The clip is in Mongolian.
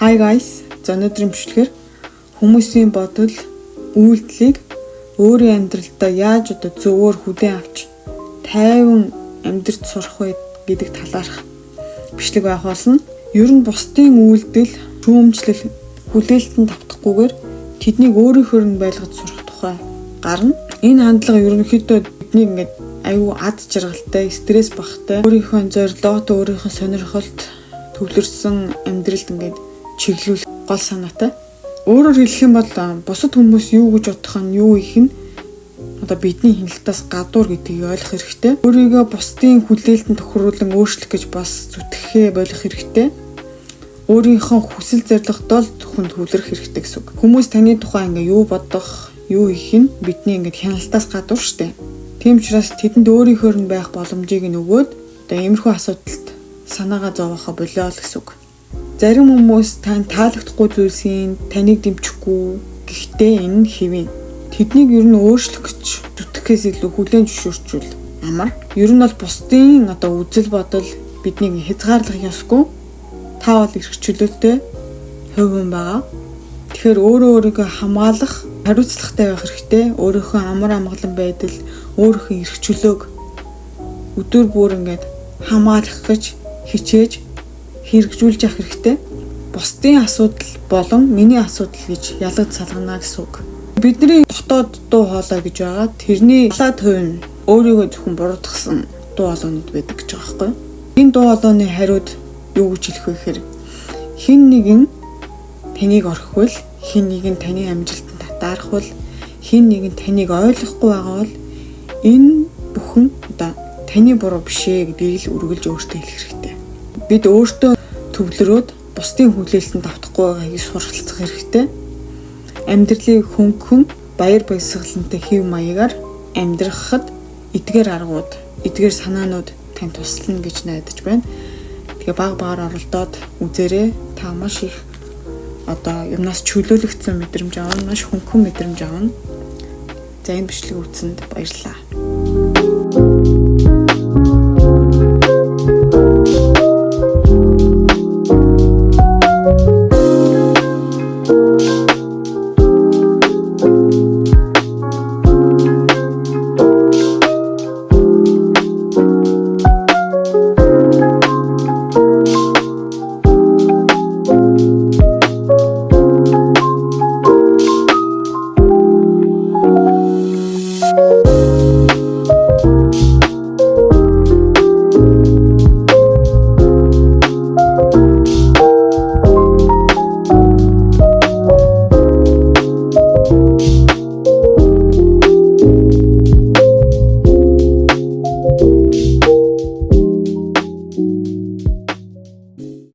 Hi guys, өнөөдрийн бичлэгээр хүмүүсийн бодол, үйлдэлийг өөрийн амьдралдаа яаж зөвөр хүлээн авч тайван амьдрч сурах вэ гэдэг талаарх бичлэг байх болно. Ер нь бусдын үйлдэл, шүүмжлэл хүлээлтэнд автахгүйгээр тэднийг өөрийнхөө нь байлгаж сурах тухай гарна. Энэ хандлага ерөнхийдөө бидний аюу ад жаргалтай, стресс багтай, өөрийнхөө зорилгот, өөрийнхөө сонирхолд төвлөрсөн амьдралд чиглүүлэх гол санаатай. Өөрөөр хэлэх юм бол бусад хүмүүс юу гэж бодох нь юу их нь бидний хяналтаас гадуур гэдгийг ойлгох хэрэгтэй. Өөрийгөө бусдын хүлээлтэнд тохируулан өөрчлөх гэж бас зүтгэхээ болох хэрэгтэй. Өөрийнхөө хүсэл зорилгодоо л хүнд хүлрэх хэрэгтэй гэсэн үг. Хүмүүс таны тухай юу бодох, юу их нь бидний хяналтаас гадуур штэ. Тийм учраас тэдэнд өөрийнхөө нь байх боломжийг өгөөд иймэрхүү асуудалд санаагаа зовоохоо болоо л гэсэн үг. Зарим хүмүүс тань таалагдахгүй зүйлсийн таныг дэмжихгүй. Гэхдээ энэ хэвэн. Тэднийг ер нь өөрчлөх гэж зүтгэхээс илүү хүлээн зөвшөөрчүүл амар. Ер нь бол бусдын үзэл бодол биднийг хязгаарлах ёсгүй. Та бол эрх чөлөөтэй хувь хүн байгаа. Тэгэхээр өөрийгөө хамгаалах, хариуцлагатай байх хэрэгтэй. Өөрийнхөө амар амгалан байдал, өөрийнхөө эрх чөлөөг өдөр бүр хамгаалах гэж хичээж хэрэгжүүлж явах хэрэгтэй. Бусдын асуудал болон миний асуудал гэж ялгаж салгана гэсэн үг. Бидний дотоод дуу хоолой гэж байгаа. Тэрний 70% нь өөрийгөө зөвхөн буруутгасан дуу хоолойнууд байдаг гэж байгаа байхгүй юу? Энэ дуу хоолойны хариуд юу гэж хэлэх вэ гэхээр хэн нэгэн таныг орхивол, хэн нэгэн таны амжилтанд татаархвал, хэн нэгэн таныг ойлгохгүй байгаа бол энэ бүхэн таны буруу биш ээ гэдгийг л үргэлж өөртөө хэлэх хэрэгтэй. Бид өөртөө төвлөрөөд бусдын хүлээлтэнд автахгүй байгааг суралцах хэрэгтэй. Амьдралыг хөнгөн баяр баясгалантай хэв маягаар амьдрахад эдгээр аргууд, эдгээр санаанууд тань туслана гэж найдаж байна. Тэгээ баг багаар оролдоод үзээрэй. Та маш их юмнаас чөлөөлөгдсөн мэдрэмж авна, маш хөнгөн мэдрэмж авна. За энэ бичлэг үзсэнд баярлалаа.